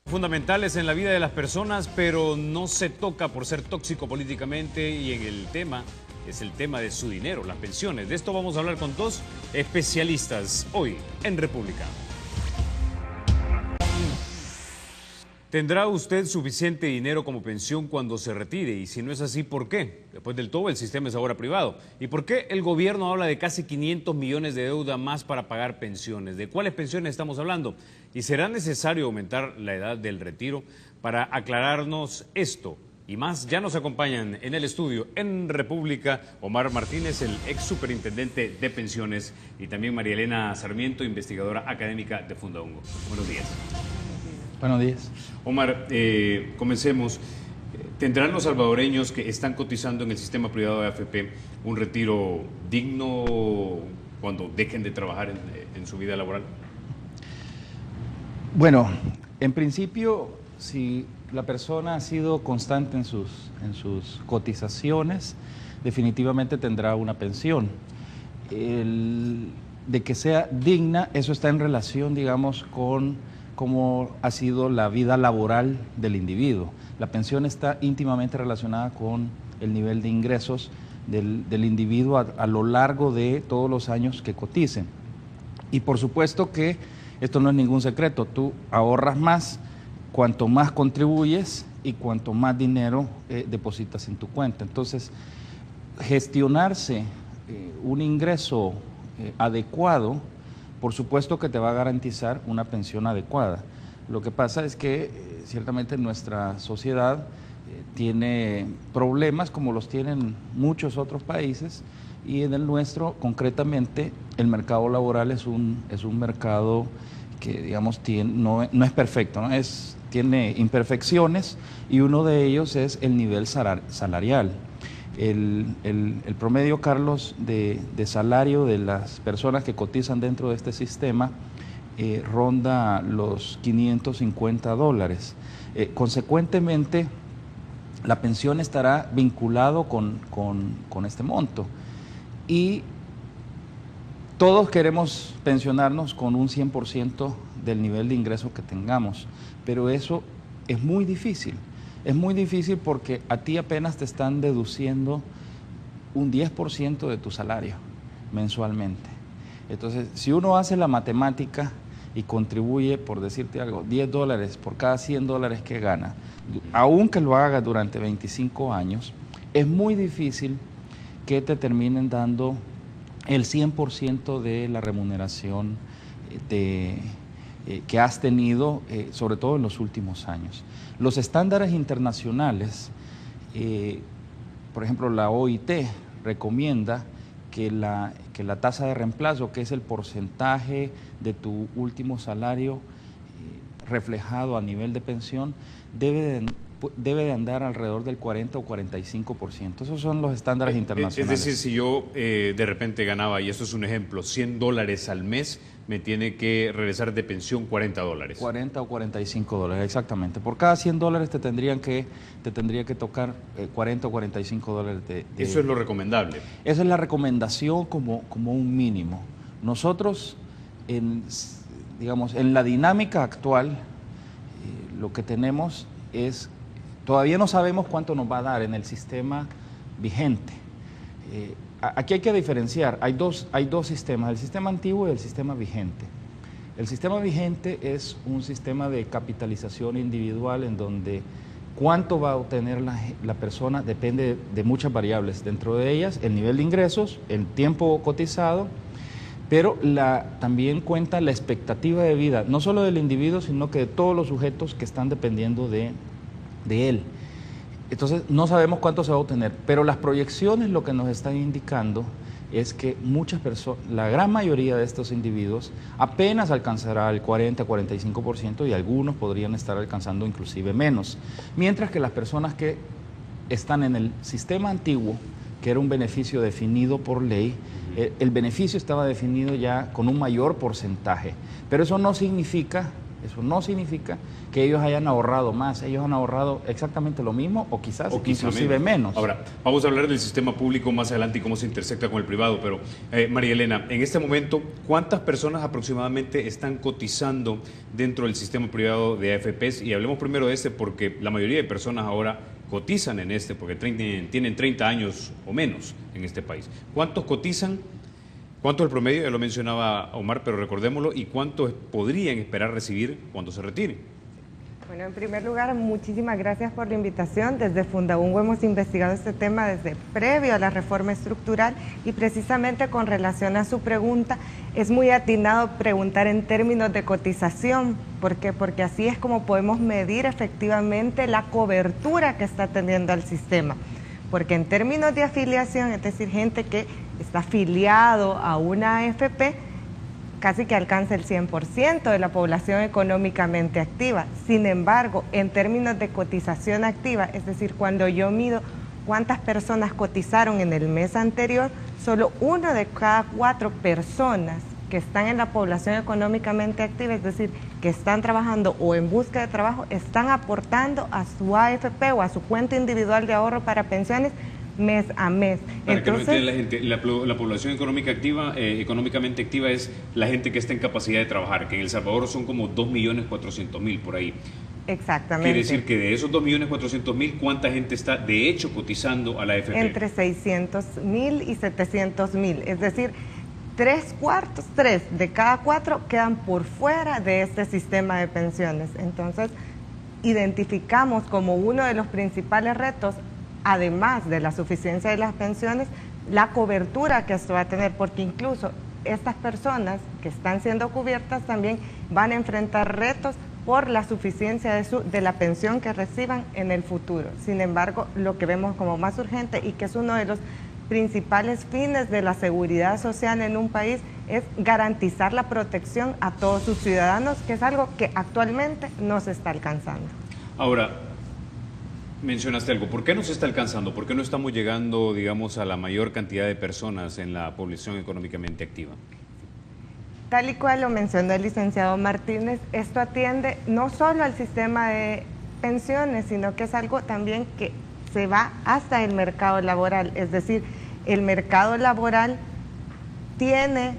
Fundamentales en la vida de las personas, pero no se toca por ser tóxico políticamente, y en el tema es el tema de su dinero, las pensiones. De esto vamos a hablar con dos especialistas hoy en República. ¿Tendrá usted suficiente dinero como pensión cuando se retire? Y si no es así, ¿por qué? Después del todo, el sistema es ahora privado. ¿Y por qué el gobierno habla de casi 500 millones de deuda más para pagar pensiones? ¿De cuáles pensiones estamos hablando? ¿Y será necesario aumentar la edad del retiro? Para aclararnos esto y más, ya nos acompañan en el estudio en República Omar Martínez, el ex superintendente de pensiones, y también María Elena Sarmiento, investigadora académica de Fundaongo. Buenos días. Buenos días. Omar, comencemos. ¿Tendrán los salvadoreños que están cotizando en el sistema privado de AFP un retiro digno cuando dejen de trabajar en su vida laboral? Bueno, en principio, si la persona ha sido constante en sus cotizaciones, definitivamente tendrá una pensión. De que sea digna, eso está en relación, digamos, con cómo ha sido la vida laboral del individuo. La pensión está íntimamente relacionada con el nivel de ingresos del individuo a lo largo de todos los años que coticen. Y por supuesto que esto no es ningún secreto, tú ahorras más cuanto más contribuyes y cuanto más dinero depositas en tu cuenta. Entonces, gestionarse un ingreso adecuado, por supuesto que te va a garantizar una pensión adecuada. Lo que pasa es que ciertamente nuestra sociedad tiene problemas como los tienen muchos otros países, y en el nuestro concretamente el mercado laboral es un mercado que, digamos, no es perfecto, ¿no? Tiene imperfecciones, y uno de ellos es el nivel salarial. El promedio, Carlos, de salario de las personas que cotizan dentro de este sistema ronda los $550. Consecuentemente, la pensión estará vinculado con este monto. Y todos queremos pensionarnos con un 100% del nivel de ingreso que tengamos, pero eso es muy difícil. Es muy difícil porque a ti apenas te están deduciendo un 10% de tu salario mensualmente. Entonces, si uno hace la matemática y contribuye, por decirte algo, $10 por cada $100 que gana, aunque lo haga durante 25 años, es muy difícil que te terminen dando el 100% de la remuneración que has tenido, sobre todo en los últimos años. Los estándares internacionales, por ejemplo, la OIT recomienda que la tasa de reemplazo, que es el porcentaje de tu último salario reflejado a nivel de pensión, debe de andar alrededor del 40 o 45%. Esos son los estándares internacionales. Es decir, si yo de repente ganaba, y esto es un ejemplo, $100 al mes, me tiene que regresar de pensión $40. 40 o $45, exactamente. Por cada $100 te tendría que tocar $40 o $45 de... Eso es lo recomendable. Esa es la recomendación como un mínimo. Nosotros, digamos, en la dinámica actual, lo que tenemos es... Todavía no sabemos cuánto nos va a dar en el sistema vigente. Aquí hay que diferenciar, hay dos sistemas, el sistema antiguo y el sistema vigente. El sistema vigente es un sistema de capitalización individual en donde cuánto va a obtener la persona depende de muchas variables, dentro de ellas el nivel de ingresos, el tiempo cotizado, pero también cuenta la expectativa de vida, no solo del individuo, sino que de todos los sujetos que están dependiendo de él. Entonces no sabemos cuánto se va a obtener, pero las proyecciones lo que nos están indicando es que muchas personas, la gran mayoría de estos individuos apenas alcanzará el 40-45%, y algunos podrían estar alcanzando inclusive menos, mientras que las personas que están en el sistema antiguo, que era un beneficio definido por ley, el beneficio estaba definido ya con un mayor porcentaje, pero eso no significa Eso no significa que ellos hayan ahorrado más, ellos han ahorrado exactamente lo mismo o quizás inclusive menos. Ahora, vamos a hablar del sistema público más adelante y cómo se intersecta con el privado, pero María Elena, en este momento, ¿cuántas personas aproximadamente están cotizando dentro del sistema privado de AFPs? Y hablemos primero de este porque la mayoría de personas ahora cotizan en este, porque tienen 30 años o menos en este país. ¿Cuántos cotizan? ¿Cuánto es el promedio? Ya lo mencionaba Omar, pero recordémoslo. ¿Y cuánto podrían esperar recibir cuando se retiren? Bueno, en primer lugar, muchísimas gracias por la invitación. Desde Fundabungo hemos investigado este tema desde previo a la reforma estructural y precisamente con relación a su pregunta, es muy atinado preguntar en términos de cotización. ¿Por qué? Porque así es como podemos medir efectivamente la cobertura que está teniendo el sistema. Porque en términos de afiliación, es decir, gente que está afiliado a una AFP, casi que alcanza el 100% de la población económicamente activa. Sin embargo, en términos de cotización activa, es decir, cuando yo mido cuántas personas cotizaron en el mes anterior, solo 1 de cada 4 personas que están en la población económicamente activa, es decir, que están trabajando o en busca de trabajo, están aportando a su AFP o a su cuenta individual de ahorro para pensiones mes a mes. Para entonces, que no entienda la gente, la población económicamente activa es la gente que está en capacidad de trabajar, que en El Salvador son como 2.400.000 por ahí. Exactamente. Quiere decir que de esos 2.400.000, ¿cuánta gente está de hecho cotizando a la AFP? Entre 600.000 y 700.000, es decir, 3 de cada 4 quedan por fuera de este sistema de pensiones. Entonces, identificamos como uno de los principales retos, además de la suficiencia de las pensiones, la cobertura que esto va a tener, porque incluso estas personas que están siendo cubiertas también van a enfrentar retos por la suficiencia de la pensión que reciban en el futuro. Sin embargo, lo que vemos como más urgente y que es uno de los principales fines de la seguridad social en un país es garantizar la protección a todos sus ciudadanos, que es algo que actualmente no se está alcanzando. Ahora, mencionaste algo, ¿por qué no se está alcanzando? ¿Por qué no estamos llegando, digamos, a la mayor cantidad de personas en la población económicamente activa? Tal y cual lo mencionó el licenciado Martínez, esto atiende no solo al sistema de pensiones, sino que es algo también que se va hasta el mercado laboral, es decir, el mercado laboral tiene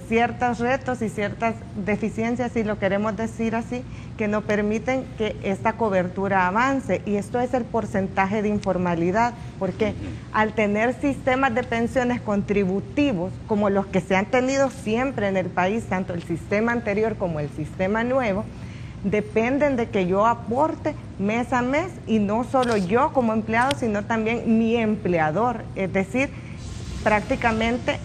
ciertos retos y ciertas deficiencias, si lo queremos decir así, que no permiten que esta cobertura avance, y esto es el porcentaje de informalidad, porque al tener sistemas de pensiones contributivos como los que se han tenido siempre en el país, tanto el sistema anterior como el sistema nuevo, dependen de que yo aporte mes a mes, y no solo yo como empleado, sino también mi empleador, es decir, prácticamente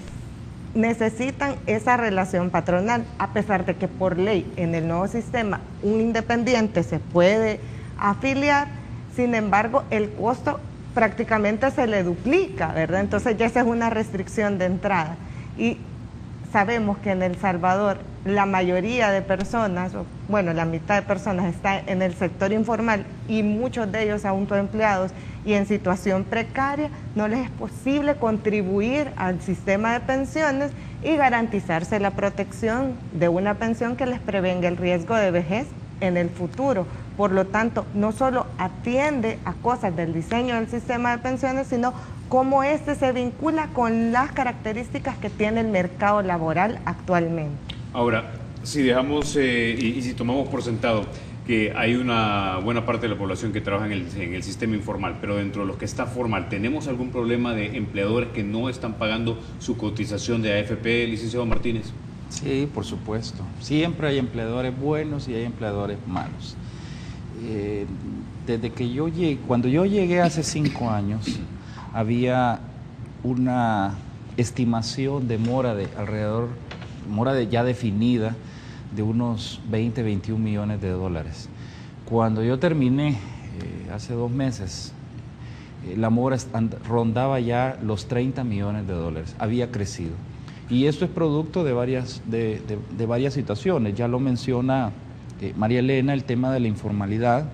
necesitan esa relación patronal, a pesar de que por ley en el nuevo sistema un independiente se puede afiliar, sin embargo el costo prácticamente se le duplica, ¿verdad? Entonces ya esa es una restricción de entrada, y sabemos que en El Salvador la mayoría de personas, bueno, la mitad de personas está en el sector informal y muchos de ellos autoempleados y en situación precaria, no les es posible contribuir al sistema de pensiones y garantizarse la protección de una pensión que les prevenga el riesgo de vejez en el futuro. Por lo tanto, no solo atiende a cosas del diseño del sistema de pensiones, sino cómo este se vincula con las características que tiene el mercado laboral actualmente. Ahora, si dejamos y si tomamos por sentado que hay una buena parte de la población que trabaja en el sistema informal, pero dentro de los que está formal, ¿tenemos algún problema de empleadores que no están pagando su cotización de AFP, licenciado Martínez? Sí, por supuesto. Siempre hay empleadores buenos y hay empleadores malos. Desde que cuando yo llegué hace 5 años, había una estimación de mora ya definida, de unos 20, 21 millones de dólares. Cuando yo terminé, hace 2 meses, la mora rondaba ya los 30 millones de dólares, había crecido. Y esto es producto de varias situaciones, ya lo menciona María Elena, el tema de la informalidad.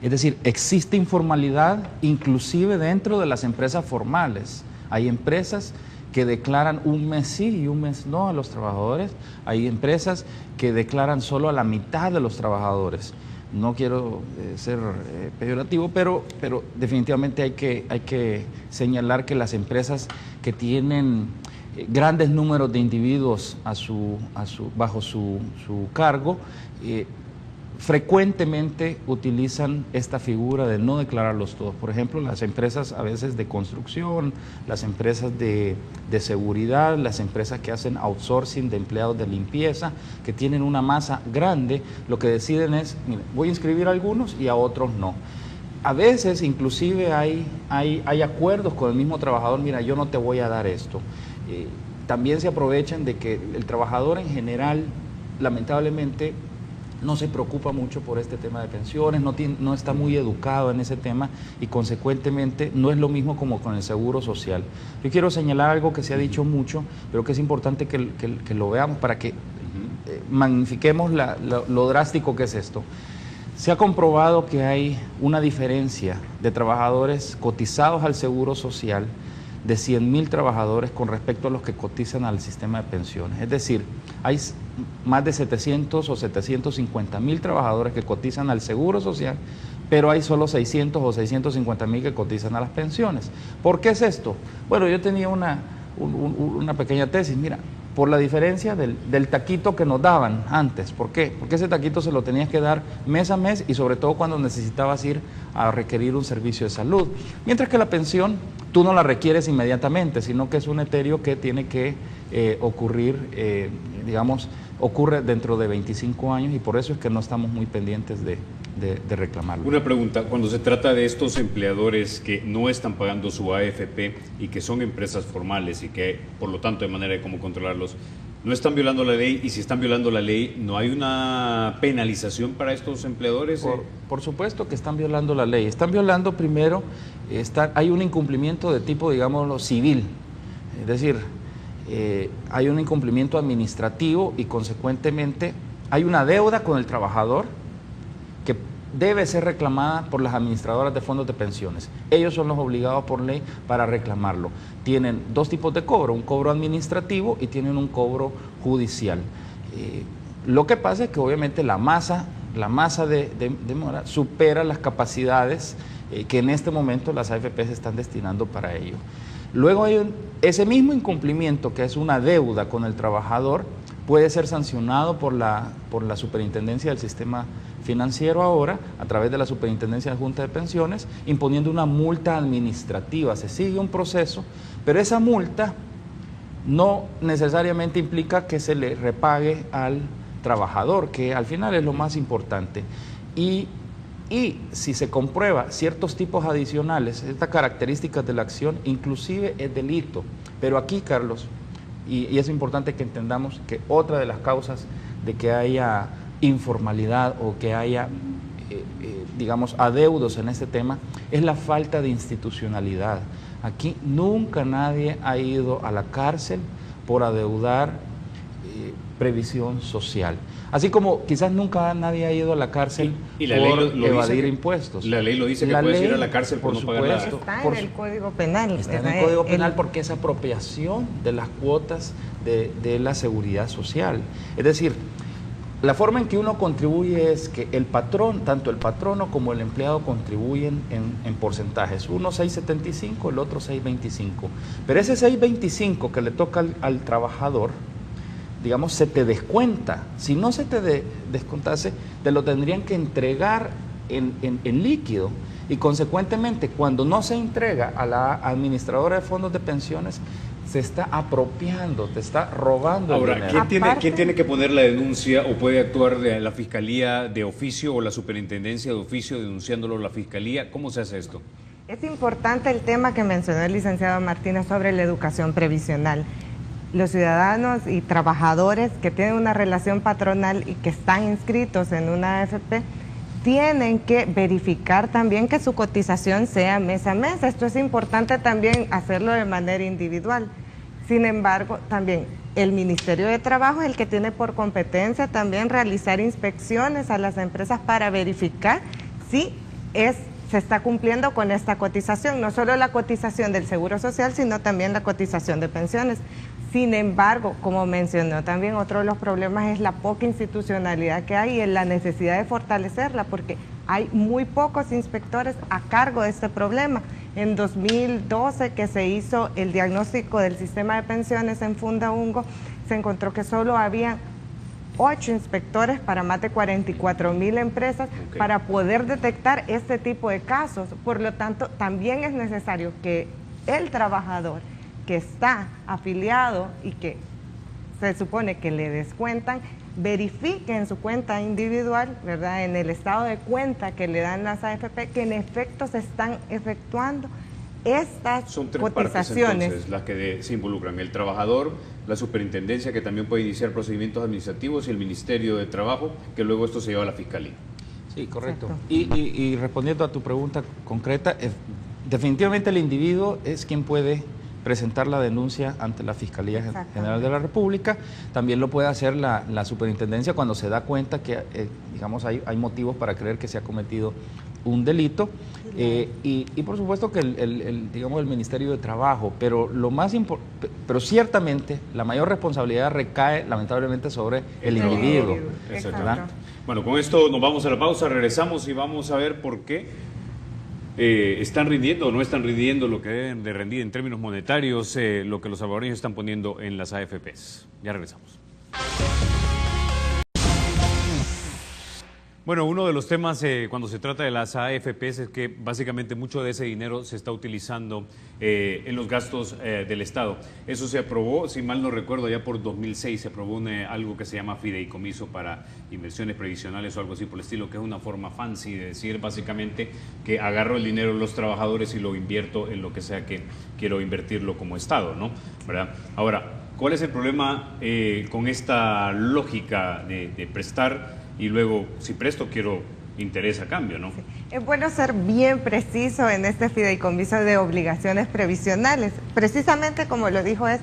Es decir, existe informalidad inclusive dentro de las empresas formales. Hay empresas que declaran un mes sí y un mes no a los trabajadores. Hay empresas que declaran solo a la mitad de los trabajadores. No quiero ser peyorativo, pero definitivamente hay que señalar que las empresas que tienen grandes números de individuos bajo su cargo, frecuentemente utilizan esta figura de no declararlos todos. Por ejemplo, las empresas a veces de construcción, las empresas de seguridad, las empresas que hacen outsourcing de empleados de limpieza, que tienen una masa grande, lo que deciden es, mire, voy a inscribir a algunos y a otros no. A veces inclusive hay acuerdos con el mismo trabajador, mira, yo no te voy a dar esto. También se aprovechan de que el trabajador en general, lamentablemente, no se preocupa mucho por este tema de pensiones, no está muy educado en ese tema y consecuentemente no es lo mismo como con el seguro social. Yo quiero señalar algo que se ha dicho mucho, pero que es importante que lo veamos para que magnifiquemos lo drástico que es esto. Se ha comprobado que hay una diferencia de trabajadores cotizados al seguro social de 100.000 trabajadores con respecto a los que cotizan al sistema de pensiones. Es decir, hay más de 700 o 750.000 trabajadores que cotizan al seguro social, pero hay solo 600 o 650.000 que cotizan a las pensiones. ¿Por qué es esto? Bueno, yo tenía una pequeña tesis, mira, por la diferencia del taquito que nos daban antes. ¿Por qué? Porque ese taquito se lo tenías que dar mes a mes y sobre todo cuando necesitabas ir a requerir un servicio de salud. Mientras que la pensión tú no la requieres inmediatamente, sino que es un etéreo que tiene que ocurrir, ocurre dentro de 25 años y por eso es que no estamos muy pendientes de reclamarlo. Una pregunta, cuando se trata de estos empleadores que no están pagando su AFP y que son empresas formales y que por lo tanto hay manera de cómo controlarlos, ¿no están violando la ley? Y si están violando la ley, ¿no hay una penalización para estos empleadores? Por supuesto que están violando la ley. Están violando primero, hay un incumplimiento de tipo, digámoslo, civil. Es decir, hay un incumplimiento administrativo y consecuentemente hay una deuda con el trabajador que debe ser reclamada por las administradoras de fondos de pensiones. Ellos son los obligados por ley para reclamarlo. Tienen dos tipos de cobro, un cobro administrativo y tienen un cobro judicial. Lo que pasa es que obviamente la masa de mora supera las capacidades que en este momento las AFP se están destinando para ello. Luego hay ese mismo incumplimiento, que es una deuda con el trabajador, puede ser sancionado por la Superintendencia del Sistema Financiero ahora, a través de la Superintendencia de Junta de Pensiones, imponiendo una multa administrativa. Se sigue un proceso, pero esa multa no necesariamente implica que se le repague al trabajador, que al final es lo más importante. Y si se comprueba ciertos tipos adicionales, estas características de la acción, inclusive es delito. Pero aquí, Carlos, y es importante que entendamos que otra de las causas de que haya informalidad o que haya, adeudos en este tema, es la falta de institucionalidad. Aquí nunca nadie ha ido a la cárcel por adeudar previsión social. Así como quizás nunca nadie ha ido a la cárcel por evadir impuestos. La ley lo dice, que puedes ir a la cárcel por no pagar nada. Está en el Código Penal. Está en el Código Penal porque es apropiación de las cuotas de la seguridad social. Es decir, la forma en que uno contribuye es que el patrón, tanto el patrono como el empleado contribuyen en porcentajes. Uno 6.75, el otro 6.25. Pero ese 6.25 que le toca al trabajador, digamos, se te descuenta. Si no se te descontase, te lo tendrían que entregar en líquido. Y consecuentemente, cuando no se entrega a la administradora de fondos de pensiones, se está apropiando, te está robando el dinero. ¿Quién tiene que poner la denuncia o puede actuar la Fiscalía de oficio o la Superintendencia de oficio denunciándolo a la Fiscalía? ¿Cómo se hace esto? Es importante el tema que mencionó el licenciado Martínez sobre la educación previsional. Los ciudadanos y trabajadores que tienen una relación patronal y que están inscritos en una AFP tienen que verificar también que su cotización sea mes a mes. Esto es importante también hacerlo de manera individual. Sin embargo, también el Ministerio de Trabajo es el que tiene por competencia también realizar inspecciones a las empresas para verificar si es se está cumpliendo con esta cotización, no solo la cotización del Seguro Social, sino también la cotización de pensiones. Sin embargo, como mencionó también, otro de los problemas es la poca institucionalidad que hay y la necesidad de fortalecerla, porque hay muy pocos inspectores a cargo de este problema. En 2012, que se hizo el diagnóstico del sistema de pensiones en Fundaungo, se encontró que solo había 8 inspectores para más de 44,000 empresas para poder detectar este tipo de casos. Por lo tanto, también es necesario que el trabajador que está afiliado y que se supone que le descuentan, verifique en su cuenta individual, ¿verdad?, en el estado de cuenta que le dan las AFP, que en efecto se están efectuando estas Son 3 cotizaciones. partes entonces las que se involucran: el trabajador, la superintendencia, que también puede iniciar procedimientos administrativos, y el Ministerio de Trabajo, que luego esto se lleva a la Fiscalía. Sí, correcto. Y respondiendo a tu pregunta concreta, definitivamente el individuo es quien puede presentar la denuncia ante la Fiscalía General de la República. También lo puede hacer la superintendencia cuando se da cuenta que, digamos, hay motivos para creer que se ha cometido un delito. Y por supuesto que digamos, el Ministerio de Trabajo, pero pero ciertamente la mayor responsabilidad recae lamentablemente sobre el individuo. ¿Verdad? Bueno, con esto nos vamos a la pausa, regresamos y vamos a ver por qué están rindiendo o no están rindiendo lo que deben de rendir en términos monetarios, lo que los salvadoreños están poniendo en las AFPs. Ya regresamos. Bueno, uno de los temas cuando se trata de las AFPs es que básicamente mucho de ese dinero se está utilizando en los gastos del Estado. Eso se aprobó, si mal no recuerdo, ya por 2006 se aprobó algo que se llama fideicomiso para inversiones previsionales o algo así por el estilo, que es una forma fancy de decir básicamente que agarro el dinero de los trabajadores y lo invierto en lo que sea que quiero invertirlo como Estado, ¿no? ¿Verdad? Ahora, ¿cuál es el problema con esta lógica de prestar y luego, si presto, quiero interés a cambio, ¿no? Sí. Es bueno ser bien preciso en este fideicomiso de obligaciones previsionales. Precisamente como lo dijo, es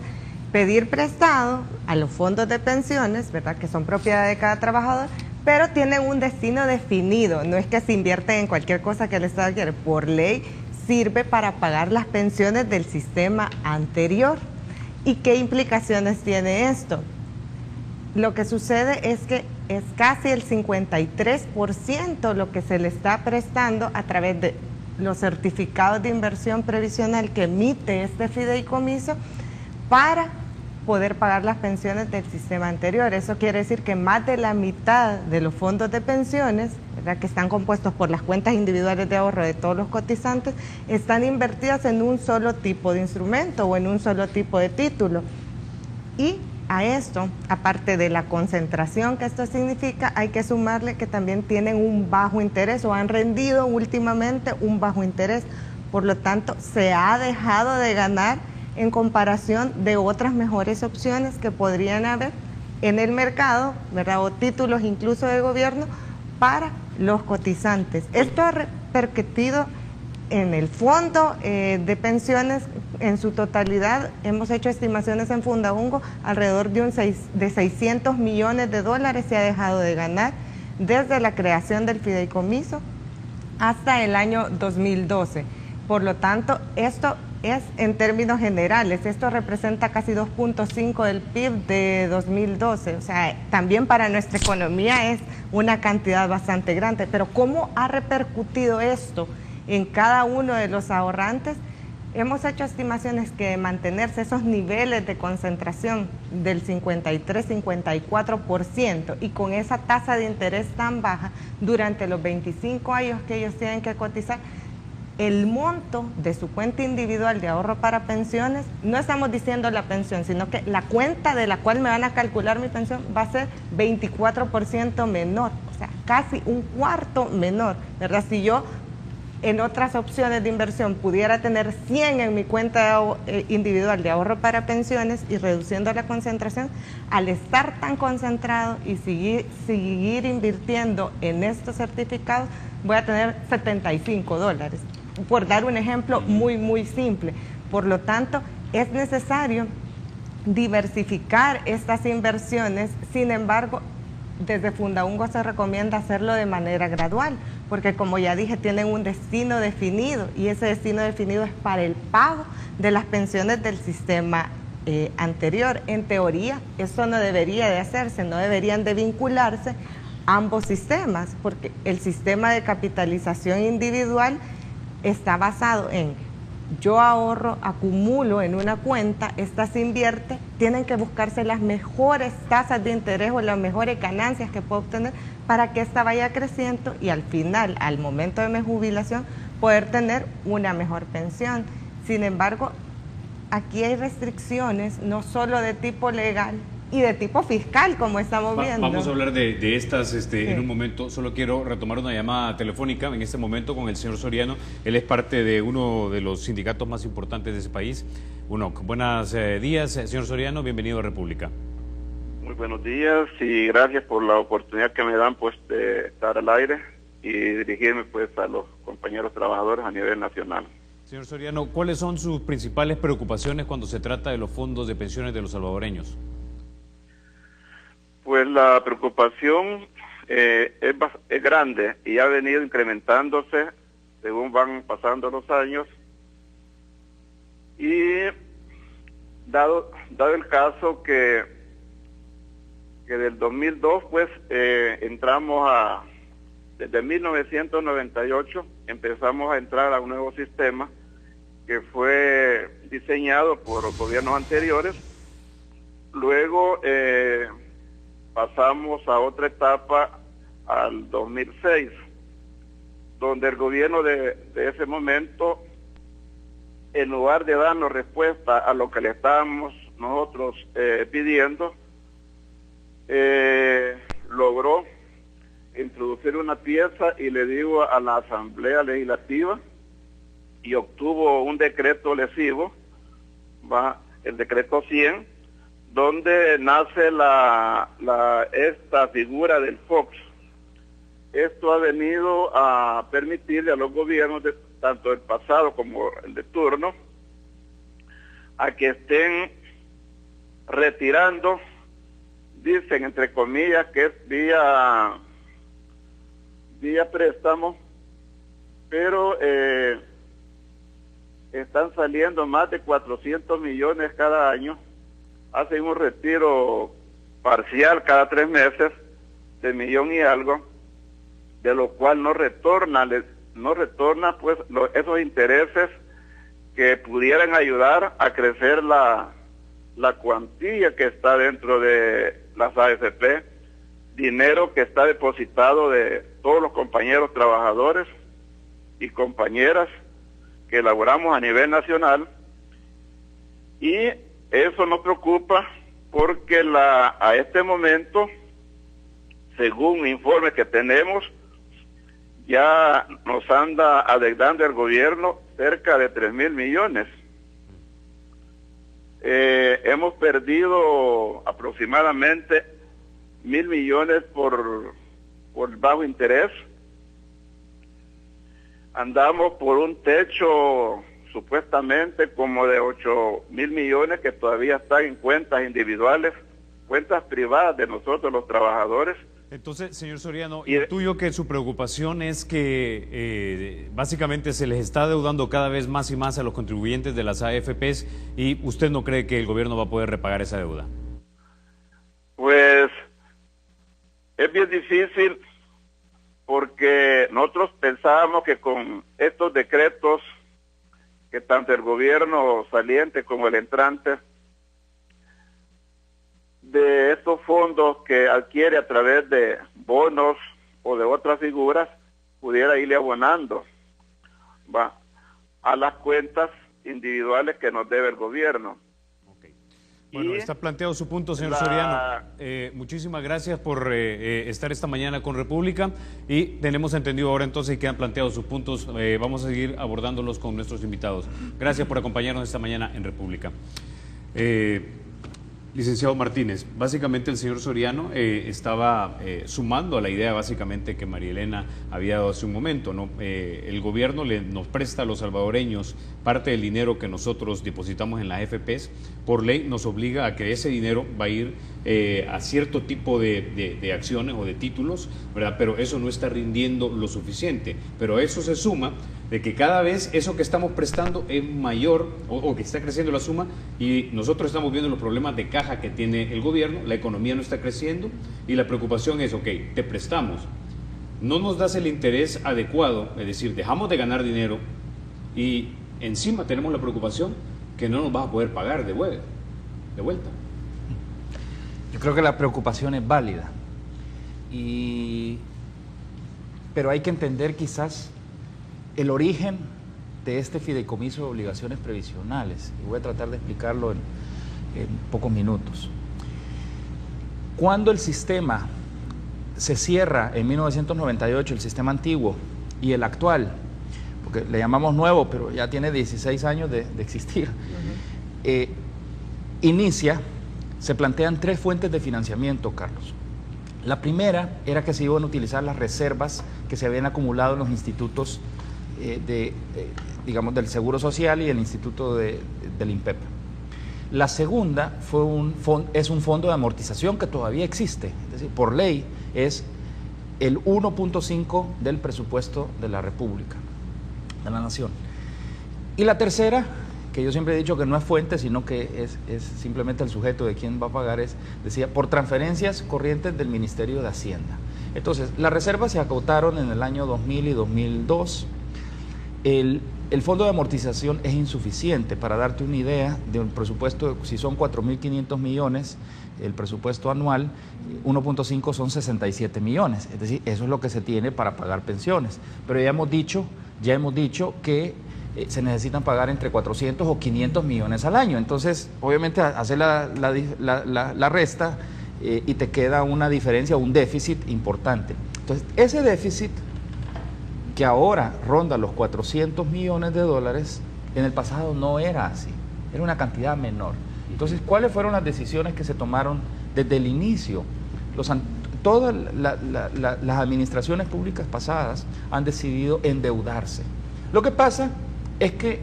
pedir prestado a los fondos de pensiones, ¿verdad?, que son propiedad de cada trabajador, pero tienen un destino definido. No es que se invierte en cualquier cosa que el Estado quiere. Por ley sirve para pagar las pensiones del sistema anterior. ¿Y qué implicaciones tiene esto? Lo que sucede es que es casi el 53% lo que se le está prestando a través de los certificados de inversión previsional que emite este fideicomiso para poder pagar las pensiones del sistema anterior. Eso quiere decir que más de la mitad de los fondos de pensiones, ¿verdad?, que están compuestos por las cuentas individuales de ahorro de todos los cotizantes, están invertidas en un solo tipo de instrumento o en un solo tipo de título. Y a esto, aparte de la concentración que esto significa, hay que sumarle que también tienen un bajo interés o han rendido últimamente un bajo interés. Por lo tanto, se ha dejado de ganar en comparación de otras mejores opciones que podrían haber en el mercado, ¿verdad?, o títulos incluso de gobierno para los cotizantes. Esto ha repercutido en el fondo de pensiones en su totalidad. Hemos hecho estimaciones en Fundaungo, alrededor de 600 millones de dólares se ha dejado de ganar desde la creación del fideicomiso hasta el año 2012. Por lo tanto, esto es en términos generales, esto representa casi 2.5 del PIB de 2012, o sea, también para nuestra economía es una cantidad bastante grande. Pero ¿cómo ha repercutido esto en cada uno de los ahorrantes? Hemos hecho estimaciones que de mantenerse esos niveles de concentración del 53-54% y con esa tasa de interés tan baja durante los 25 años que ellos tienen que cotizar, el monto de su cuenta individual de ahorro para pensiones, no estamos diciendo la pensión, sino que la cuenta de la cual me van a calcular mi pensión va a ser 24% menor, o sea, casi un cuarto menor, ¿verdad? Si yo en otras opciones de inversión pudiera tener 100 en mi cuenta individual de ahorro para pensiones y reduciendo la concentración, al estar tan concentrado y seguir invirtiendo en estos certificados, voy a tener $75, por dar un ejemplo muy simple. Por lo tanto, es necesario diversificar estas inversiones. Sin embargo, desde Fundaungo se recomienda hacerlo de manera gradual, porque como ya dije, tienen un destino definido y ese destino definido es para el pago de las pensiones del sistema anterior. En teoría, eso no debería de hacerse, no deberían de vincularse ambos sistemas, porque el sistema de capitalización individual está basado en yo ahorro, acumulo en una cuenta, esta se invierte, tienen que buscarse las mejores tasas de interés o las mejores ganancias que puedo obtener para que esta vaya creciendo y al final, al momento de mi jubilación, poder tener una mejor pensión. Sin embargo, aquí hay restricciones, no solo de tipo legal y de tipo fiscal, como estamos viendo. Vamos a hablar de estas sí. En un momento. Solo quiero retomar una llamada telefónica en este momento con el señor Soriano. Él es parte de uno de los sindicatos más importantes de ese país, UNOC. Buenos días, señor Soriano, bienvenido a República. Muy buenos días y gracias por la oportunidad que me dan pues de estar al aire y dirigirme pues a los compañeros trabajadores a nivel nacional. Señor Soriano, ¿cuáles son sus principales preocupaciones cuando se trata de los fondos de pensiones de los salvadoreños? Pues la preocupación es grande y ha venido incrementándose según van pasando los años y dado el caso que del 2002 pues entramos desde 1998 empezamos a entrar a un nuevo sistema que fue diseñado por los gobiernos anteriores. Luego pasamos a otra etapa al 2006, donde el gobierno de ese momento, en lugar de darnos respuesta a lo que le estábamos nosotros pidiendo, logró introducir una pieza y le digo a la Asamblea Legislativa y obtuvo un decreto lesivo, el decreto 100, donde nace esta figura del FOX. Esto ha venido a permitirle a los gobiernos, tanto el pasado como el de turno, a que estén retirando, dicen entre comillas que es vía préstamo, pero están saliendo más de 400 millones cada año. Hacen un retiro parcial cada 3 meses de 1 millón y algo, de lo cual no retorna pues esos intereses que pudieran ayudar a crecer la cuantía que está dentro de las AFP, dinero que está depositado de todos los compañeros trabajadores y compañeras que elaboramos a nivel nacional, y eso nos preocupa porque a este momento, según informes que tenemos, ya nos anda adeudando el gobierno cerca de 3.000 millones. Hemos perdido aproximadamente 1.000 millones por bajo interés. Andamos por un techo supuestamente como de 8.000 millones que todavía están en cuentas individuales, cuentas privadas de nosotros los trabajadores. Entonces, señor Soriano, intuyo que su preocupación es que básicamente se les está adeudando cada vez más y más a los contribuyentes de las AFPs y usted no cree que el gobierno va a poder repagar esa deuda. Pues es bien difícil porque nosotros pensábamos que con estos decretos que tanto el gobierno saliente como el entrante de estos fondos que adquiere a través de bonos o de otras figuras pudiera irle abonando a las cuentas individuales que nos debe el gobierno. Okay. Bueno, está planteado su punto, señor Soriano. Muchísimas gracias por estar esta mañana con República y tenemos entendido ahora entonces que han planteado sus puntos. Vamos a seguir abordándolos con nuestros invitados. Gracias por acompañarnos esta mañana en República. Licenciado Martínez, básicamente el señor Soriano estaba sumando a la idea básicamente que María Elena había dado hace un momento, ¿no? El gobierno nos presta a los salvadoreños parte del dinero que nosotros depositamos en las AFPs. Por ley nos obliga a que ese dinero va a ir a cierto tipo de acciones o de títulos, ¿verdad? Pero eso no está rindiendo lo suficiente. Pero eso se suma de que cada vez eso que estamos prestando es mayor o que está creciendo la suma, y nosotros estamos viendo los problemas de caja que tiene el gobierno, la economía no está creciendo y la preocupación es, ok, te prestamos, no nos das el interés adecuado, es decir, dejamos de ganar dinero y encima tenemos la preocupación que no nos vas a poder pagar de vuelta. Yo creo que la preocupación es válida, pero hay que entender quizás el origen de este fideicomiso de obligaciones previsionales, y voy a tratar de explicarlo en pocos minutos. Cuando el sistema se cierra en 1998, el sistema antiguo y el actual, porque le llamamos nuevo, pero ya tiene 16 años de existir, inicia, se plantean 3 fuentes de financiamiento, Carlos. La primera era que se iban a utilizar las reservas que se habían acumulado en los institutos digamos, del Seguro Social y el Instituto del INPEP. La segunda es un fondo de amortización que todavía existe, es decir, por ley es el 1.5 del presupuesto de la República, de la Nación. Y la tercera, que yo siempre he dicho que no es fuente, sino que es simplemente el sujeto de quién va a pagar, decía, por transferencias corrientes del Ministerio de Hacienda. Entonces, las reservas se acotaron en el año 2000 y 2002. El fondo de amortización es insuficiente. Para darte una idea de un presupuesto, si son 4.500 millones, el presupuesto anual, 1.5 son 67 millones. Es decir, eso es lo que se tiene para pagar pensiones. Pero ya hemos dicho que se necesitan pagar entre 400 o 500 millones al año. Entonces, obviamente, hace la resta y te queda una diferencia, un déficit importante. Entonces, ese déficit que ahora ronda los 400 millones de dólares, en el pasado no era así, era una cantidad menor. Entonces, ¿cuáles fueron las decisiones que se tomaron desde el inicio? Todas las administraciones públicas pasadas han decidido endeudarse. Lo que pasa es que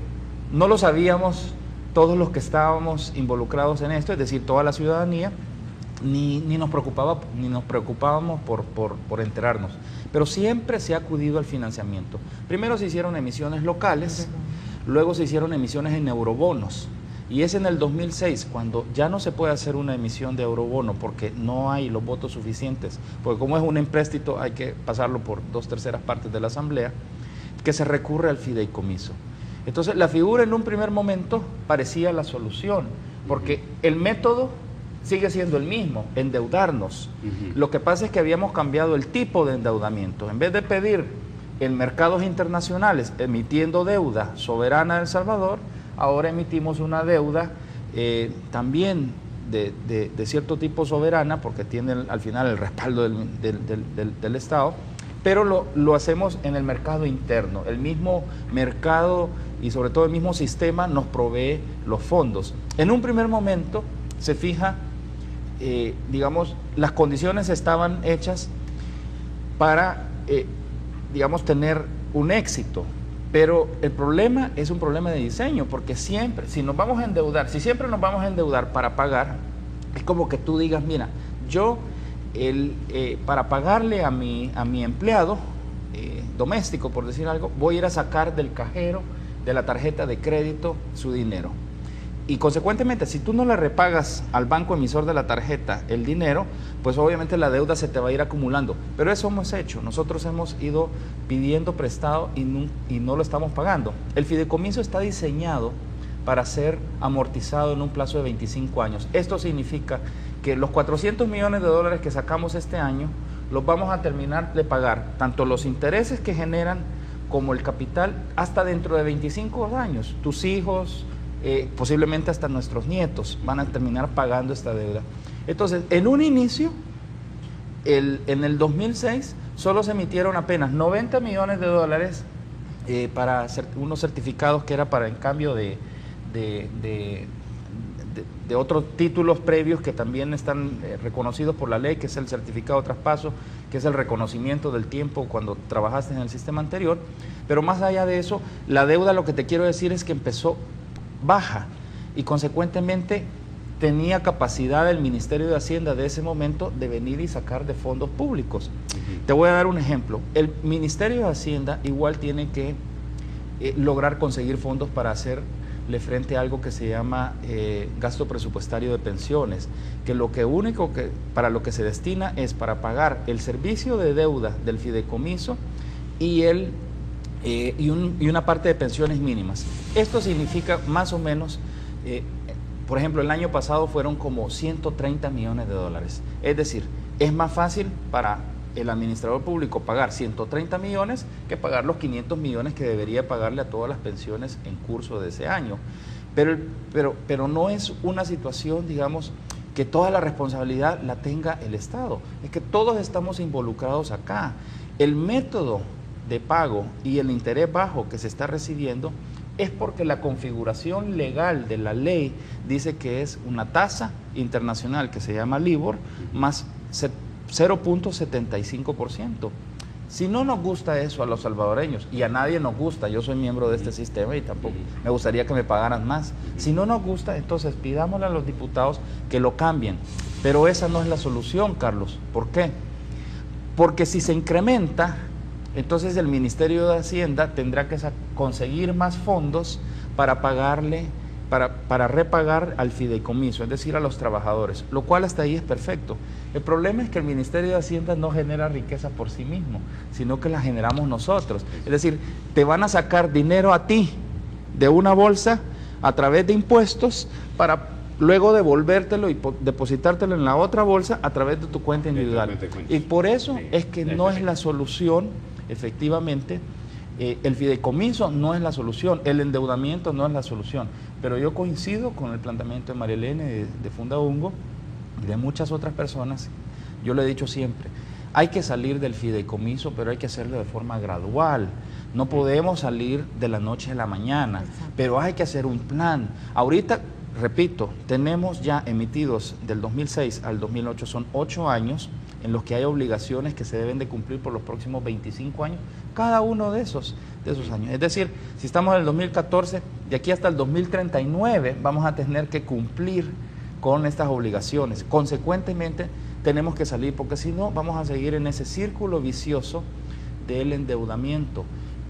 no lo sabíamos todos los que estábamos involucrados en esto, es decir, toda la ciudadanía, ni nos preocupábamos por enterarnos. Pero siempre se ha acudido al financiamiento. Primero se hicieron emisiones locales, luego se hicieron emisiones en eurobonos. Y es en el 2006, cuando ya no se puede hacer una emisión de eurobono porque no hay los votos suficientes, porque como es un empréstito hay que pasarlo por 2/3 partes de la Asamblea, que se recurre al fideicomiso. Entonces la figura en un primer momento parecía la solución, porque el método sigue siendo el mismo, endeudarnos. Lo que pasa es que habíamos cambiado el tipo de endeudamiento. En vez de pedir en mercados internacionales emitiendo deuda soberana de El Salvador, ahora emitimos una deuda también de cierto tipo soberana, porque tiene al final el respaldo del Estado, pero lo hacemos en el mercado interno. El mismo mercado y sobre todo el mismo sistema nos provee los fondos. En un primer momento se fija, digamos, las condiciones estaban hechas para, digamos, tener un éxito, pero el problema es un problema de diseño, porque siempre, si siempre nos vamos a endeudar para pagar, es como que tú digas, mira, yo para pagarle a mi empleado doméstico, por decir algo, voy a ir a sacar del cajero de la tarjeta de crédito su dinero. Y consecuentemente, si tú no le repagas al banco emisor de la tarjeta el dinero, pues obviamente la deuda se te va a ir acumulando. Pero eso hemos hecho. Nosotros hemos ido pidiendo prestado y no lo estamos pagando. El fideicomiso está diseñado para ser amortizado en un plazo de 25 años. Esto significa que los 400 millones de dólares que sacamos este año los vamos a terminar de pagar, tanto los intereses que generan como el capital, hasta dentro de 25 años. Tus hijos, posiblemente hasta nuestros nietos van a terminar pagando esta deuda. Entonces, en un inicio, en el 2006, solo se emitieron apenas 90 millones de dólares para unos certificados que era para en cambio de de otros títulos previos que también están reconocidos por la ley, que es el certificado de traspaso, que es el reconocimiento del tiempo cuando trabajaste en el sistema anterior. Pero más allá de eso, la deuda, lo que te quiero decir es que empezó baja y consecuentemente tenía capacidad el Ministerio de Hacienda de ese momento de venir y sacar de fondos públicos. Te voy a dar un ejemplo. El Ministerio de Hacienda igual tiene que lograr conseguir fondos para hacerle frente a algo que se llama gasto presupuestario de pensiones, que lo que único que para lo que se destina es para pagar el servicio de deuda del fideicomiso y una parte de pensiones mínimas. Esto significa más o menos, por ejemplo, el año pasado fueron como 130 millones de dólares. Es decir, es más fácil para el administrador público pagar 130 millones que pagar los 500 millones que debería pagarle a todas las pensiones en curso de ese año. Pero no es una situación, digamos, que toda la responsabilidad la tenga el Estado. Es que todos estamos involucrados acá. El método de pago y el interés bajo que se está recibiendo es porque la configuración legal de la ley dice que es una tasa internacional que se llama LIBOR más 0.75%. Si no nos gusta eso a los salvadoreños, y a nadie nos gusta, yo soy miembro de este sistema y tampoco me gustaría que me pagaran más. Si no nos gusta, entonces pidámosle a los diputados que lo cambien. Pero esa no es la solución, Carlos. ¿Por qué? Porque si se incrementa, entonces el Ministerio de Hacienda tendrá que conseguir más fondos para pagarle, para repagar al fideicomiso, es decir, a los trabajadores, lo cual hasta ahí es perfecto. El problema es que el Ministerio de Hacienda no genera riqueza por sí mismo, sino que la generamos nosotros. Es decir, te van a sacar dinero a ti de una bolsa a través de impuestos para luego devolvértelo y depositártelo en la otra bolsa a través de tu cuenta individual. Y por eso es que no es la solución, efectivamente. El fideicomiso no es la solución, el endeudamiento no es la solución, pero yo coincido con el planteamiento de María Elena, de Fundaungo y de muchas otras personas. Yo lo he dicho siempre, hay que salir del fideicomiso, pero hay que hacerlo de forma gradual. No podemos salir de la noche a la mañana, pero hay que hacer un plan. Ahorita, repito, tenemos ya emitidos del 2006 al 2008, son 8 años en los que hay obligaciones que se deben de cumplir por los próximos 25 años, cada uno de esos años. Es decir, si estamos en el 2014, de aquí hasta el 2039 vamos a tener que cumplir con estas obligaciones. Consecuentemente, tenemos que salir, porque si no, vamos a seguir en ese círculo vicioso del endeudamiento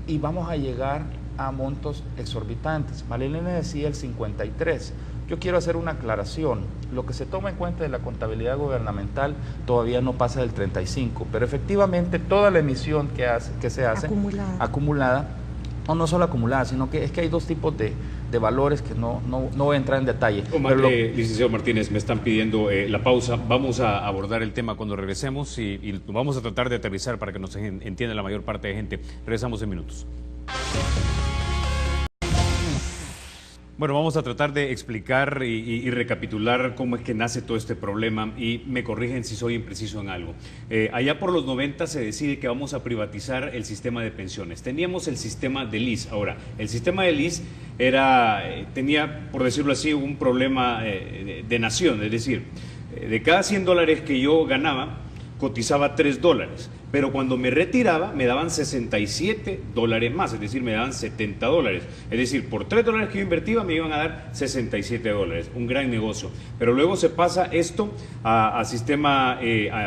y vamos a llegar a montos exorbitantes. Marilena decía el 53. Yo quiero hacer una aclaración. Lo que se toma en cuenta de la contabilidad gubernamental todavía no pasa del 35, pero efectivamente toda la emisión que se hace acumulada, no solo acumulada, sino que es que hay dos tipos de valores que no voy a entrar en detalle. Licenciado Martínez, me están pidiendo la pausa. Vamos a abordar el tema cuando regresemos y vamos a tratar de aterrizar para que nos entienda la mayor parte de gente. Regresamos en minutos. Bueno, vamos a tratar de explicar y recapitular cómo es que nace todo este problema y me corrigen si soy impreciso en algo. Allá por los 90 se decide que vamos a privatizar el sistema de pensiones. Teníamos el sistema de LIS. Ahora, el sistema de LIS tenía, por decirlo así, un problema de nación, es decir, de cada $100 que yo ganaba, cotizaba $3, pero cuando me retiraba me daban $67 más, es decir, me daban $70. Es decir, por $3 que yo invertía me iban a dar $67, un gran negocio. Pero luego se pasa esto a sistema,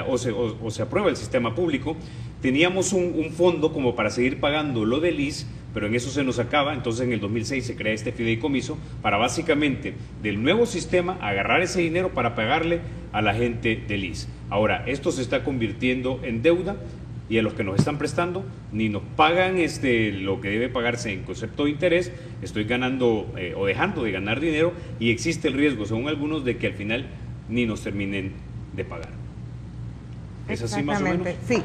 o se aprueba el sistema público. Teníamos un fondo como para seguir pagando lo del IS, pero en eso se nos acaba. Entonces en el 2006 se crea este fideicomiso para básicamente del nuevo sistema agarrar ese dinero para pagarle a la gente del IS. Ahora, esto se está convirtiendo en deuda y a los que nos están prestando ni nos pagan lo que debe pagarse en concepto de interés. Estoy ganando o dejando de ganar dinero y existe el riesgo, según algunos, de que al final ni nos terminen de pagar. ¿Es así más o menos? Sí.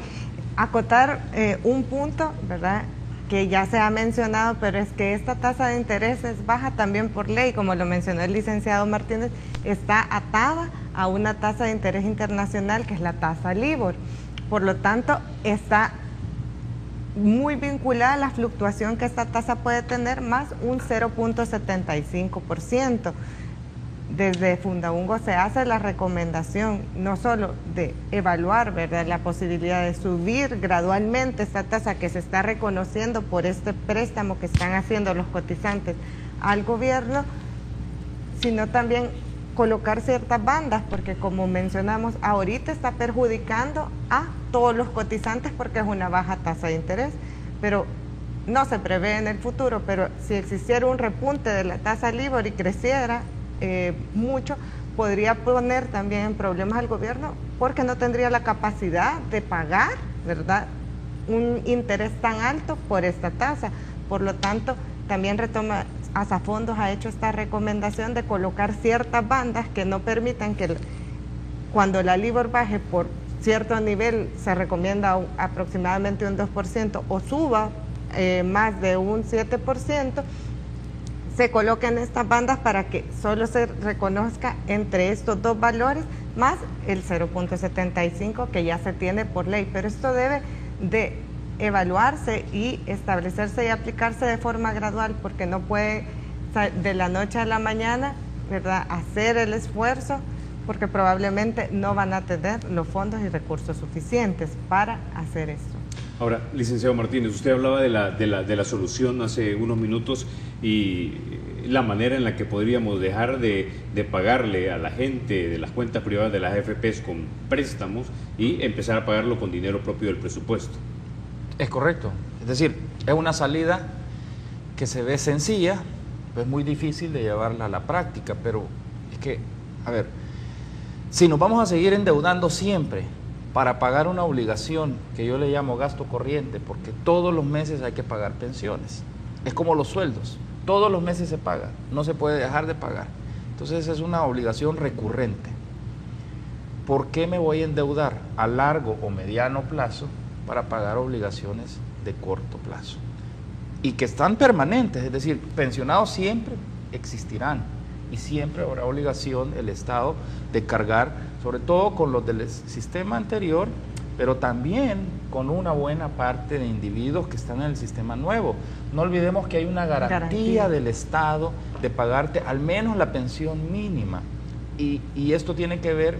Acotar un punto, ¿verdad?, que ya se ha mencionado, pero es que esta tasa de interés es baja también por ley, como lo mencionó el licenciado Martínez, está atada a una tasa de interés internacional que es la tasa LIBOR. Por lo tanto, está muy vinculada a la fluctuación que esta tasa puede tener, más un 0.75%. desde Fundaungo se hace la recomendación no solo de evaluar, ¿verdad?, la posibilidad de subir gradualmente esta tasa que se está reconociendo por este préstamo que están haciendo los cotizantes al gobierno, sino también colocar ciertas bandas, porque como mencionamos, ahorita está perjudicando a todos los cotizantes porque es una baja tasa de interés, pero no se prevé en el futuro, pero si existiera un repunte de la tasa LIBOR y creciera mucho, podría poner también en problemas al gobierno porque no tendría la capacidad de pagar, ¿verdad?, un interés tan alto por esta tasa. Por lo tanto, también retoma, Asafondos ha hecho esta recomendación de colocar ciertas bandas que no permitan que cuando la LIBOR baje por cierto nivel, se recomienda aproximadamente un 2%, o suba más de un 7%, se coloquen estas bandas para que solo se reconozca entre estos dos valores más el 0.75 que ya se tiene por ley. Pero esto debe de evaluarse y establecerse y aplicarse de forma gradual, porque no puede de la noche a la mañana, ¿verdad?, hacer el esfuerzo, porque probablemente no van a tener los fondos y recursos suficientes para hacer esto. Ahora, licenciado Martínez, usted hablaba de la solución hace unos minutos y la manera en la que podríamos dejar de pagarle a la gente de las cuentas privadas de las AFPs con préstamos y empezar a pagarlo con dinero propio del presupuesto. Es correcto. Es decir, es una salida que se ve sencilla, pero es muy difícil de llevarla a la práctica. Pero es que, a ver, si nos vamos a seguir endeudando siempre para pagar una obligación que yo le llamo gasto corriente, porque todos los meses hay que pagar pensiones, es como los sueldos, todos los meses se paga, no se puede dejar de pagar. Entonces es una obligación recurrente. ¿Por qué me voy a endeudar a largo o mediano plazo para pagar obligaciones de corto plazo? Y que están permanentes, es decir, pensionados siempre existirán y siempre habrá obligación el Estado de cargar, sobre todo con los del sistema anterior, pero también con una buena parte de individuos que están en el sistema nuevo. No olvidemos que hay una garantía del Estado de pagarte al menos la pensión mínima. Y esto tiene que ver,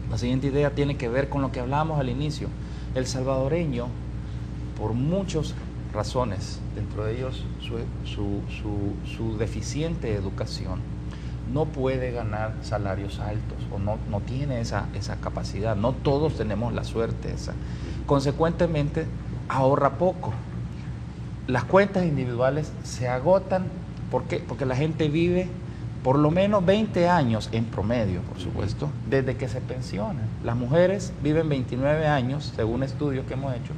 la siguiente idea tiene que ver con lo que hablábamos al inicio. El salvadoreño, por muchas razones, dentro de ellos su deficiente educación, no puede ganar salarios altos o no tiene esa capacidad. No todos tenemos la suerte esa. Consecuentemente, ahorra poco. Las cuentas individuales se agotan. ¿Por qué? Porque la gente vive por lo menos 20 años en promedio, por supuesto, desde que se pensionan. Las mujeres viven 29 años, según estudios que hemos hecho,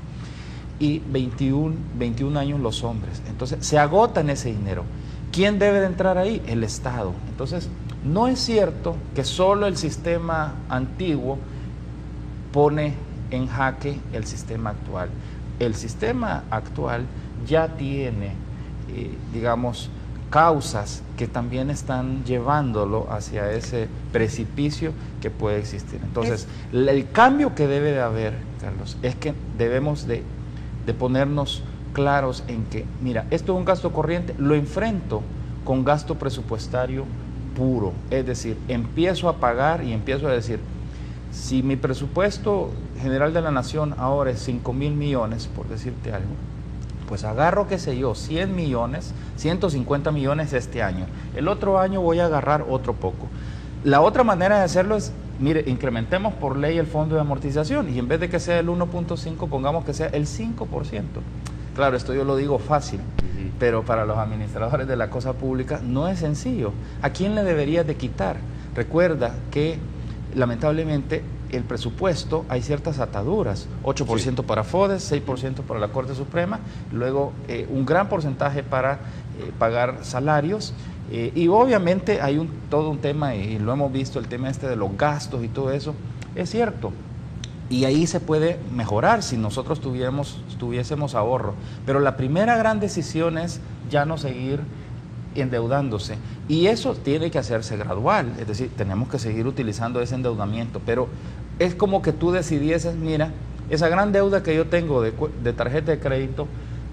y 21 años los hombres. Entonces, se agotan ese dinero. ¿Quién debe de entrar ahí? El Estado. Entonces, no es cierto que solo el sistema antiguo pone en jaque el sistema actual. El sistema actual ya tiene, digamos, causas que también están llevándolo hacia ese precipicio que puede existir. Entonces, el cambio que debe de haber, Carlos, es que debemos de ponernos claros en que, mira, esto es un gasto corriente, lo enfrento con gasto presupuestario puro, es decir, empiezo a pagar y empiezo a decir, si mi presupuesto general de la nación ahora es 5,000 millones, por decirte algo, pues agarro, qué sé yo, 100 millones, 150 millones este año, el otro año voy a agarrar otro poco. La otra manera de hacerlo es, mire, incrementemos por ley el fondo de amortización y en vez de que sea el 1.5, pongamos que sea el 5%. Claro, esto yo lo digo fácil, pero para los administradores de la cosa pública no es sencillo. ¿A quién le deberías de quitar? Recuerda que, lamentablemente, el presupuesto hay ciertas ataduras, 8% para FODES, 6% para la Corte Suprema, luego un gran porcentaje para pagar salarios, y obviamente hay todo un tema, y lo hemos visto, el tema este de los gastos y todo eso, es cierto. Y ahí se puede mejorar si nosotros tuviésemos ahorro. Pero la primera gran decisión es ya no seguir endeudándose. Y eso tiene que hacerse gradual. Es decir, tenemos que seguir utilizando ese endeudamiento. Pero es como que tú decidieses, mira, esa gran deuda que yo tengo de tarjeta de crédito,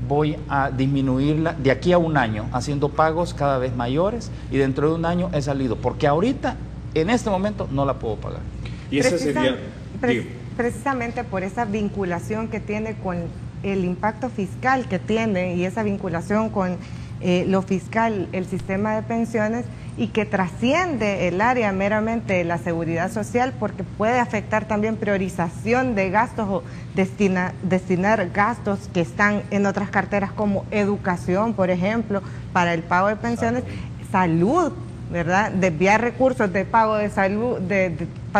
voy a disminuirla de aquí a un año, haciendo pagos cada vez mayores, y dentro de un año he salido, porque ahorita, en este momento, no la puedo pagar. Y esa sería... Precisamente por esa vinculación que tiene con el impacto fiscal que tiene y esa vinculación con lo fiscal, el sistema de pensiones, y que trasciende el área meramente de la seguridad social, porque puede afectar también priorización de gastos o destinar gastos que están en otras carteras como educación, por ejemplo, para el pago de pensiones, salud, ¿verdad? Desviar recursos de pago de salud,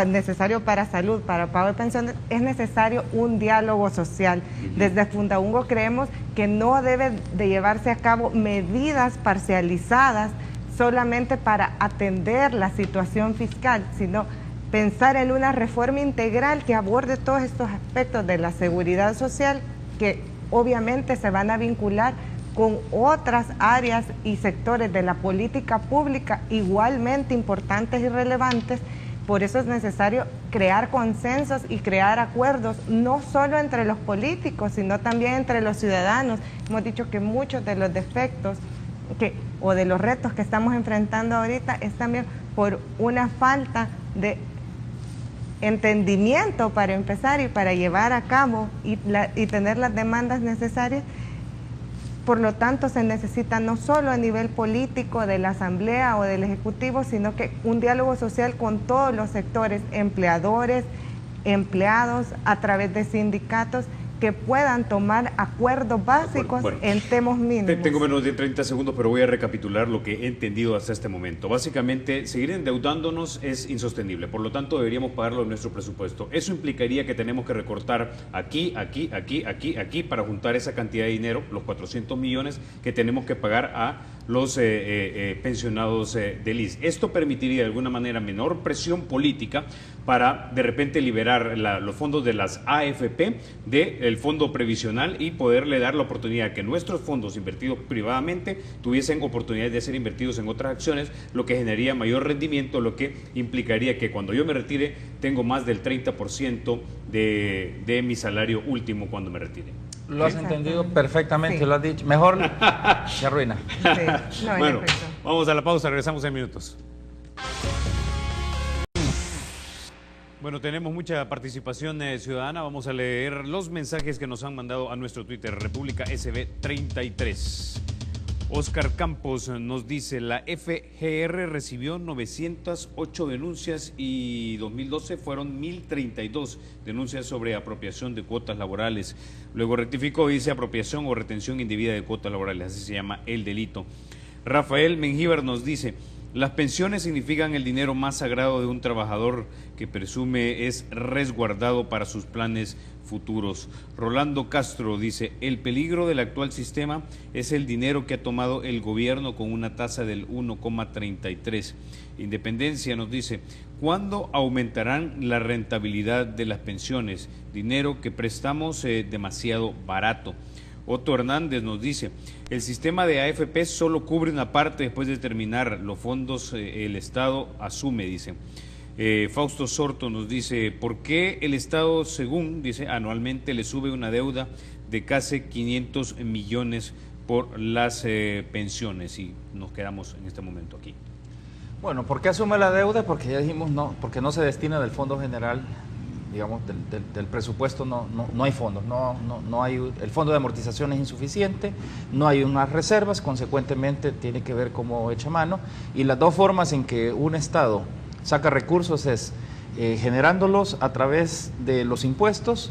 necesario para salud, para pago de pensiones. Es necesario un diálogo social. Desde Fundaungo creemos que no debe de llevarse a cabo medidas parcializadas solamente para atender la situación fiscal, sino pensar en una reforma integral que aborde todos estos aspectos de la seguridad social, que obviamente se van a vincular con otras áreas y sectores de la política pública igualmente importantes y relevantes. Por eso es necesario crear consensos y crear acuerdos, no solo entre los políticos, sino también entre los ciudadanos. Hemos dicho que muchos de los defectos o de los retos que estamos enfrentando ahorita es también por una falta de entendimiento para empezar y para llevar a cabo y tener las demandas necesarias. Por lo tanto, se necesita no solo a nivel político de la Asamblea o del Ejecutivo, sino que un diálogo social con todos los sectores, empleadores, empleados, a través de sindicatos, que puedan tomar acuerdos básicos en temas mínimos. Tengo menos de 30 segundos, pero voy a recapitular lo que he entendido hasta este momento. Básicamente, seguir endeudándonos es insostenible, por lo tanto deberíamos pagarlo en nuestro presupuesto. Eso implicaría que tenemos que recortar aquí para juntar esa cantidad de dinero, los 400 millones que tenemos que pagar a los pensionados del ISSSTE. Esto permitiría de alguna manera menor presión política para de repente liberar los fondos de las AFP del fondo previsional y poderle dar la oportunidad que nuestros fondos invertidos privadamente tuviesen oportunidades de ser invertidos en otras acciones, lo que generaría mayor rendimiento, lo que implicaría que cuando yo me retire tengo más del 30% de mi salario último cuando me retire. Lo has entendido perfectamente, sí. Lo has dicho. Mejor se arruina. Sí. No, bueno, vamos a la pausa, regresamos en minutos. Bueno, tenemos mucha participación ciudadana. Vamos a leer los mensajes que nos han mandado a nuestro Twitter, República SB33. Oscar Campos nos dice, la FGR recibió 908 denuncias y 2012 fueron 1032 denuncias sobre apropiación de cuotas laborales. Luego rectificó, dice apropiación o retención indebida de cuotas laborales, así se llama el delito. Rafael Mengíbar nos dice, las pensiones significan el dinero más sagrado de un trabajador que presume es resguardado para sus planes futuros. Rolando Castro dice, el peligro del actual sistema es el dinero que ha tomado el gobierno con una tasa del 1,33. Independencia nos dice, ¿cuándo aumentarán la rentabilidad de las pensiones? Dinero que prestamos demasiado barato. Otto Hernández nos dice, el sistema de AFP solo cubre una parte después de terminar, los fondos el Estado asume, dice. Fausto Sorto nos dice, ¿por qué el Estado, según dice, anualmente le sube una deuda de casi 500 millones por las pensiones? Y nos quedamos en este momento aquí. Bueno, ¿por qué asume la deuda? Porque ya dijimos no, porque no se destina del Fondo General, digamos, del presupuesto, no hay fondos, no hay, el fondo de amortización es insuficiente, no hay unas reservas, consecuentemente tiene que ver cómo echa mano, y las dos formas en que un Estado saca recursos es generándolos a través de los impuestos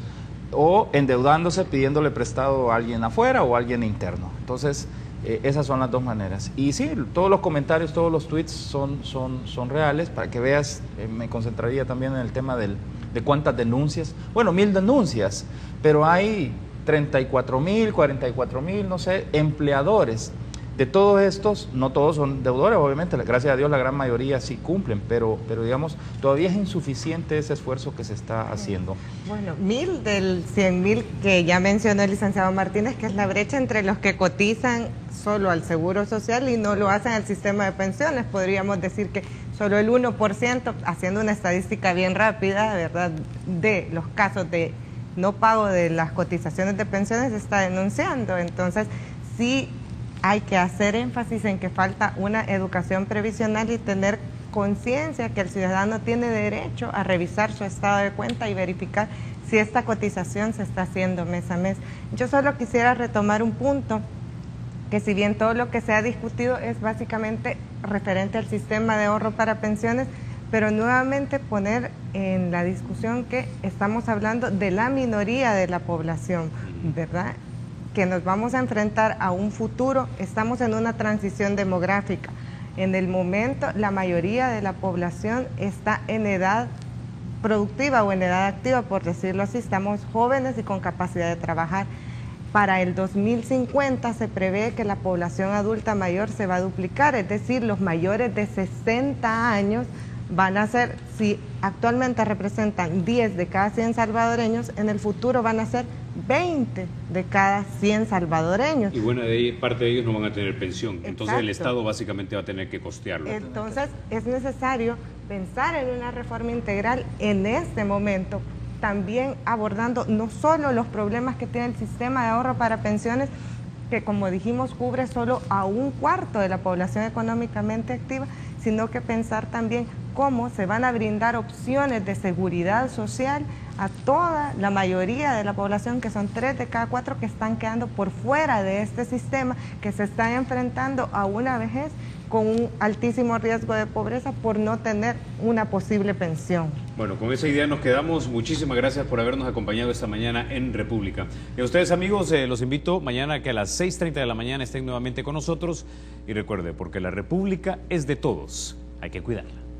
o endeudándose, pidiéndole prestado a alguien afuera o a alguien interno. Entonces, esas son las dos maneras. Y sí, todos los comentarios, todos los tweets son reales, para que veas, me concentraría también en el tema de cuántas denuncias. Bueno, 1000 denuncias, pero hay 34.000, 44.000, no sé, empleadores. De todos estos, no todos son deudores, obviamente, gracias a Dios la gran mayoría sí cumplen, pero digamos, todavía es insuficiente ese esfuerzo que se está haciendo. Bueno, 1000 del 100.000 que ya mencionó el licenciado Martínez, que es la brecha entre los que cotizan solo al Seguro Social y no lo hacen al sistema de pensiones. Podríamos decir que solo el 1%, haciendo una estadística bien rápida, ¿verdad?, de los casos de no pago de las cotizaciones de pensiones se está denunciando. Entonces, sí hay que hacer énfasis en que falta una educación previsional y tener conciencia que el ciudadano tiene derecho a revisar su estado de cuenta y verificar si esta cotización se está haciendo mes a mes. Yo solo quisiera retomar un punto, que si bien todo lo que se ha discutido es básicamente referente al sistema de ahorro para pensiones, pero nuevamente poner en la discusión que estamos hablando de la minoría de la población, ¿verdad? Que nos vamos a enfrentar a un futuro, estamos en una transición demográfica. En el momento, la mayoría de la población está en edad productiva o en edad activa, por decirlo así, estamos jóvenes y con capacidad de trabajar. Para el 2050 se prevé que la población adulta mayor se va a duplicar, es decir, los mayores de 60 años van a ser, si actualmente representan 10 de cada 100 salvadoreños, en el futuro van a ser 20 de cada 100 salvadoreños. Y buena parte de ellos no van a tener pensión. Exacto. Entonces el Estado básicamente va a tener que costearlo. Entonces es necesario pensar en una reforma integral en este momento, también abordando no solo los problemas que tiene el sistema de ahorro para pensiones, que como dijimos cubre solo a un cuarto de la población económicamente activa, sino que pensar también cómo se van a brindar opciones de seguridad social a toda la mayoría de la población, que son 3 de cada 4 que están quedando por fuera de este sistema, que se están enfrentando a una vejez con un altísimo riesgo de pobreza por no tener una posible pensión. Bueno, con esa idea nos quedamos. Muchísimas gracias por habernos acompañado esta mañana en República. Y a ustedes, amigos, los invito mañana a que a las 6:30 de la mañana estén nuevamente con nosotros. Y recuerde, porque la República es de todos, hay que cuidarla.